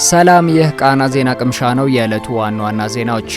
ሰላም፣ ይህ ቃና ዜና ቅምሻ ነው። የዕለቱ ዋና ዋና ዜናዎች።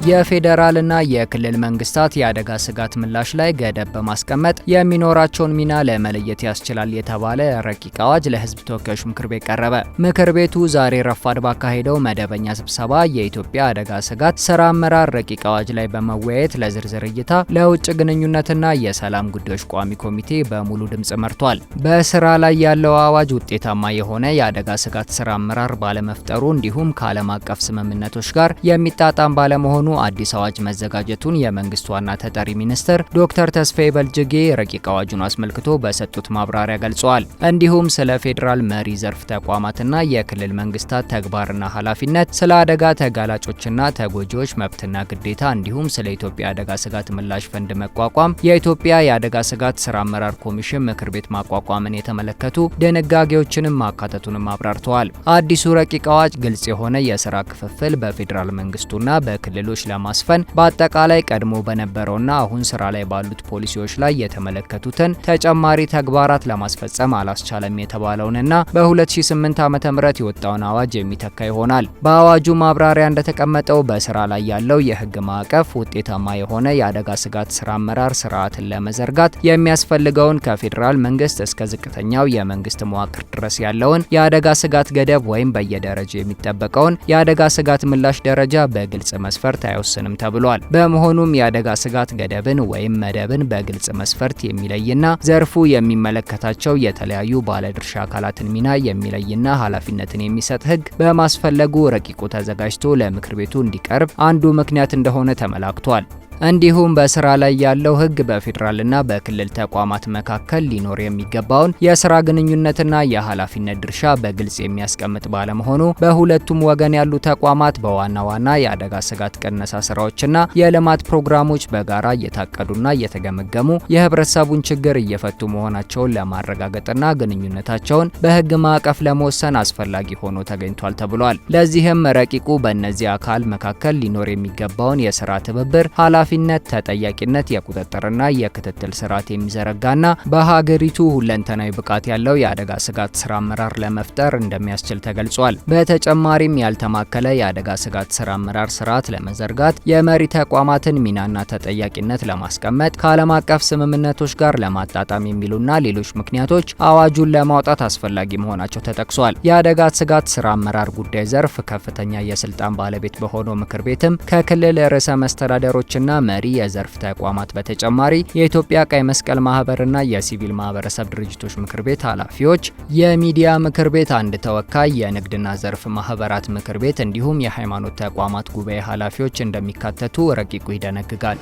የፌዴራልና የክልል መንግስታት የአደጋ ስጋት ምላሽ ላይ ገደብ በማስቀመጥ የሚኖራቸውን ሚና ለመለየት ያስችላል የተባለ ረቂቅ አዋጅ ለሕዝብ ተወካዮች ምክር ቤት ቀረበ። ምክር ቤቱ ዛሬ ረፋድ ባካሄደው መደበኛ ስብሰባ የኢትዮጵያ አደጋ ስጋት ስራ አመራር ረቂቅ አዋጅ ላይ በመወያየት ለዝርዝር እይታ ለውጭ ግንኙነትና የሰላም ጉዳዮች ቋሚ ኮሚቴ በሙሉ ድምጽ መርቷል። በስራ ላይ ያለው አዋጅ ውጤታማ የሆነ የአደጋ ስጋት ስራ አመራር ባለመፍጠሩ እንዲሁም ከዓለም አቀፍ ስምምነቶች ጋር የሚጣጣም ባለመሆኑ አዲስ አዋጅ መዘጋጀቱን የመንግስት ዋና ተጠሪ ሚኒስትር ዶክተር ተስፋዬ በልጅጌ ረቂቅ አዋጁን አስመልክቶ በሰጡት ማብራሪያ ገልጸዋል። እንዲሁም ስለ ፌዴራል መሪ ዘርፍ ተቋማትና የክልል መንግስታት ተግባርና ኃላፊነት፣ ስለ አደጋ ተጋላጮችና ተጎጂዎች መብትና ግዴታ እንዲሁም ስለ ኢትዮጵያ አደጋ ስጋት ምላሽ ፈንድ መቋቋም፣ የኢትዮጵያ የአደጋ ስጋት ስራ አመራር ኮሚሽን ምክር ቤት ማቋቋምን የተመለከቱ ድንጋጌዎችንም ማካተቱንም አብራርተዋል። አዲሱ ረቂቅ አዋጅ ግልጽ የሆነ የስራ ክፍፍል በፌዴራል መንግስቱና በክልሎች ለማስፈን በአጠቃላይ ቀድሞ በነበረውና አሁን ስራ ላይ ባሉት ፖሊሲዎች ላይ የተመለከቱትን ተጨማሪ ተግባራት ለማስፈጸም አላስቻለም የተባለውንና በ2008 ዓ.ም የወጣውን አዋጅ የሚተካ ይሆናል። በአዋጁ ማብራሪያ እንደተቀመጠው በስራ ላይ ያለው የህግ ማዕቀፍ ውጤታማ የሆነ የአደጋ ስጋት ስራ አመራር ስርዓትን ለመዘርጋት የሚያስፈልገውን ከፌዴራል መንግስት እስከ ዝቅተኛው የመንግስት መዋቅር ድረስ ያለውን የአደጋ ስጋት ገደብ ወይም በየደረጃው የሚጠበቀውን የአደጋ ስጋት ምላሽ ደረጃ በግልጽ መስፈርት አይወስንም ተብሏል። በመሆኑም የአደጋ ስጋት ገደብን ወይም መደብን በግልጽ መስፈርት የሚለይና ዘርፉ የሚመለከታቸው የተለያዩ ባለድርሻ አካላትን ሚና የሚለይና ኃላፊነትን የሚሰጥ ህግ በማስፈለጉ ረቂቁ ተዘጋጅቶ ለምክር ቤቱ እንዲቀርብ አንዱ ምክንያት እንደሆነ ተመላክቷል። እንዲሁም በስራ ላይ ያለው ህግ በፌዴራልና በክልል ተቋማት መካከል ሊኖር የሚገባውን የስራ ግንኙነትና የኃላፊነት ድርሻ በግልጽ የሚያስቀምጥ ባለመሆኑ በሁለቱም ወገን ያሉ ተቋማት በዋና ዋና የአደጋ ስጋት ቅነሳ ስራዎችና የልማት ፕሮግራሞች በጋራ እየታቀዱና እየተገመገሙ የህብረተሰቡን ችግር እየፈቱ መሆናቸውን ለማረጋገጥና ግንኙነታቸውን በህግ ማዕቀፍ ለመወሰን አስፈላጊ ሆኖ ተገኝቷል ተብሏል። ለዚህም ረቂቁ በእነዚህ አካል መካከል ሊኖር የሚገባውን የስራ ትብብር ኃላፊነት፣ ተጠያቂነት፣ የቁጥጥርና የክትትል ስርዓት የሚዘረጋና በሀገሪቱ ሁለንተናዊ ብቃት ያለው የአደጋ ስጋት ስራ አመራር ለመፍጠር እንደሚያስችል ተገልጿል። በተጨማሪም ያልተማከለ የአደጋ ስጋት ስራ አመራር ስርዓት ለመዘርጋት የመሪ ተቋማትን ሚናና ተጠያቂነት ለማስቀመጥ ከዓለም አቀፍ ስምምነቶች ጋር ለማጣጣም የሚሉና ሌሎች ምክንያቶች አዋጁን ለማውጣት አስፈላጊ መሆናቸው ተጠቅሷል። የአደጋ ስጋት ስራ አመራር ጉዳይ ዘርፍ ከፍተኛ የስልጣን ባለቤት በሆነው ምክር ቤትም ከክልል ርዕሰ መስተዳደሮችና መሪ የዘርፍ ተቋማት በተጨማሪ የኢትዮጵያ ቀይ መስቀል ማህበርና የሲቪል ማህበረሰብ ድርጅቶች ምክር ቤት ኃላፊዎች፣ የሚዲያ ምክር ቤት አንድ ተወካይ፣ የንግድና ዘርፍ ማህበራት ምክር ቤት እንዲሁም የሃይማኖት ተቋማት ጉባኤ ኃላፊዎች እንደሚካተቱ ረቂቁ ይደነግጋል።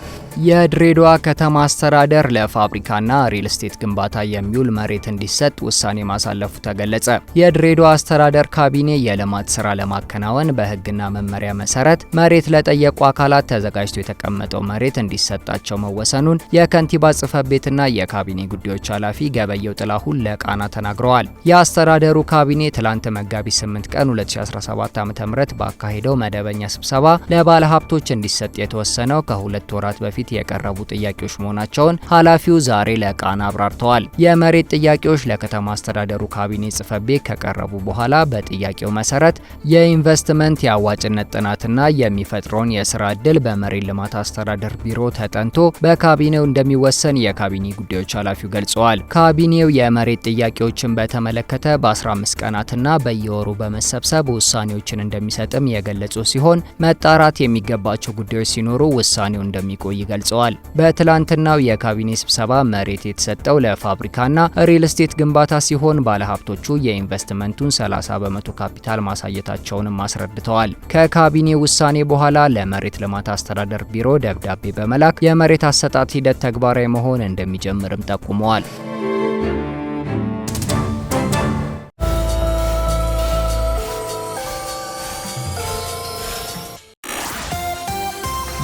የድሬዳዋ ከተማ አስተዳደር ለፋብሪካና ሪል ስቴት ግንባታ የሚውል መሬት እንዲሰጥ ውሳኔ ማሳለፉ ተገለጸ። የድሬዳዋ አስተዳደር ካቢኔ የልማት ስራ ለማከናወን በህግና መመሪያ መሰረት መሬት ለጠየቁ አካላት ተዘጋጅቶ የተቀመጠው መሬት እንዲሰጣቸው መወሰኑን የከንቲባ ጽሕፈት ቤትና የካቢኔ ጉዳዮች ኃላፊ ገበየው ጥላሁን ለቃና ተናግረዋል። የአስተዳደሩ ካቢኔ ትላንት መጋቢት 8 ቀን 2017 ዓ.ም ባካሄደው መደበኛ ስብሰባ ለባለ ሀብቶች እንዲሰጥ የተወሰነው ከሁለት ወራት በፊት የቀረቡ ጥያቄዎች መሆናቸውን ኃላፊው ዛሬ ለቃና አብራርተዋል። የመሬት ጥያቄዎች ለከተማ አስተዳደሩ ካቢኔ ጽሕፈት ቤት ከቀረቡ በኋላ በጥያቄው መሰረት የኢንቨስትመንት የአዋጭነት ጥናትና የሚፈጥረውን የስራ ዕድል በመሬት ልማት አስተዳደር ቢሮ ተጠንቶ በካቢኔው እንደሚወሰን የካቢኔ ጉዳዮች ኃላፊው ገልጸዋል። ካቢኔው የመሬት ጥያቄዎችን በተመለከተ በ15 ቀናትና በየወሩ በመሰብሰብ ውሳኔዎችን እንደሚሰጥም የገለጹ ሲሆን መጣራት የሚገባቸው ጉዳዮች ሲኖሩ ውሳኔው እንደሚቆይ ገልጸዋል። በትላንትናው የካቢኔ ስብሰባ መሬት የተሰጠው ለፋብሪካና ሪል ስቴት ግንባታ ሲሆን ባለሀብቶቹ የኢንቨስትመንቱን 30 በመቶ ካፒታል ማሳየታቸውንም አስረድተዋል። ከካቢኔ ውሳኔ በኋላ ለመሬት ልማት አስተዳደር ቢሮ ደብዳቤ በመላክ የመሬት አሰጣጥ ሂደት ተግባራዊ መሆን እንደሚጀምርም ጠቁመዋል።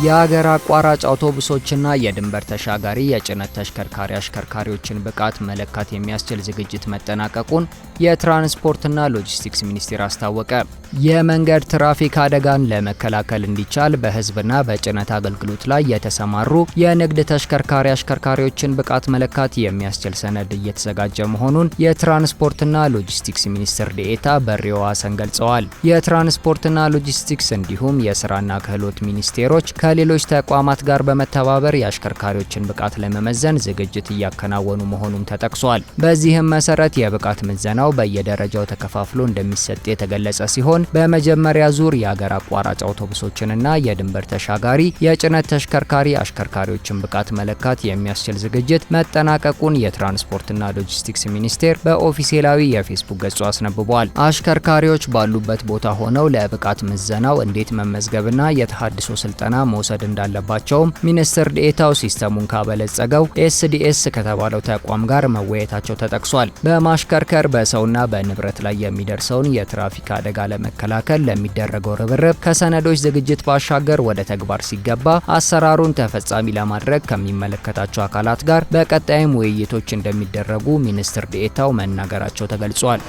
የሀገር አቋራጭ አውቶቡሶችና የድንበር ተሻጋሪ የጭነት ተሽከርካሪ አሽከርካሪዎችን ብቃት መለካት የሚያስችል ዝግጅት መጠናቀቁን የትራንስፖርትና ሎጂስቲክስ ሚኒስቴር አስታወቀ። የመንገድ ትራፊክ አደጋን ለመከላከል እንዲቻል በህዝብና በጭነት አገልግሎት ላይ የተሰማሩ የንግድ ተሽከርካሪ አሽከርካሪዎችን ብቃት መለካት የሚያስችል ሰነድ እየተዘጋጀ መሆኑን የትራንስፖርትና ሎጂስቲክስ ሚኒስትር ዴኤታ በሪዮ ሀሰን ገልጸዋል። የትራንስፖርትና ሎጂስቲክስ እንዲሁም የስራና ክህሎት ሚኒስቴሮች ከሌሎች ተቋማት ጋር በመተባበር የአሽከርካሪዎችን ብቃት ለመመዘን ዝግጅት እያከናወኑ መሆኑም ተጠቅሷል። በዚህም መሰረት የብቃት ምዘናው በየደረጃው ተከፋፍሎ እንደሚሰጥ የተገለጸ ሲሆን በመጀመሪያ ዙር የሀገር አቋራጭ አውቶቡሶችንና የድንበር ተሻጋሪ የጭነት ተሽከርካሪ አሽከርካሪዎችን ብቃት መለካት የሚያስችል ዝግጅት መጠናቀቁን የትራንስፖርትና ሎጂስቲክስ ሚኒስቴር በኦፊሴላዊ የፌስቡክ ገጹ አስነብቧል። አሽከርካሪዎች ባሉበት ቦታ ሆነው ለብቃት ምዘናው እንዴት መመዝገብና የተሃድሶ ስልጠና መውሰድ እንዳለባቸውም ሚኒስትር ዴኤታው ሲስተሙን ካበለጸገው ኤስዲኤስ ከተባለው ተቋም ጋር መወያየታቸው ተጠቅሷል። በማሽከርከር በሰውና በንብረት ላይ የሚደርሰውን የትራፊክ አደጋ ለመከላከል ለሚደረገው ርብርብ ከሰነዶች ዝግጅት ባሻገር ወደ ተግባር ሲገባ አሰራሩን ተፈጻሚ ለማድረግ ከሚመለከታቸው አካላት ጋር በቀጣይም ውይይቶች እንደሚደረጉ ሚኒስትር ዴኤታው መናገራቸው ተገልጿል።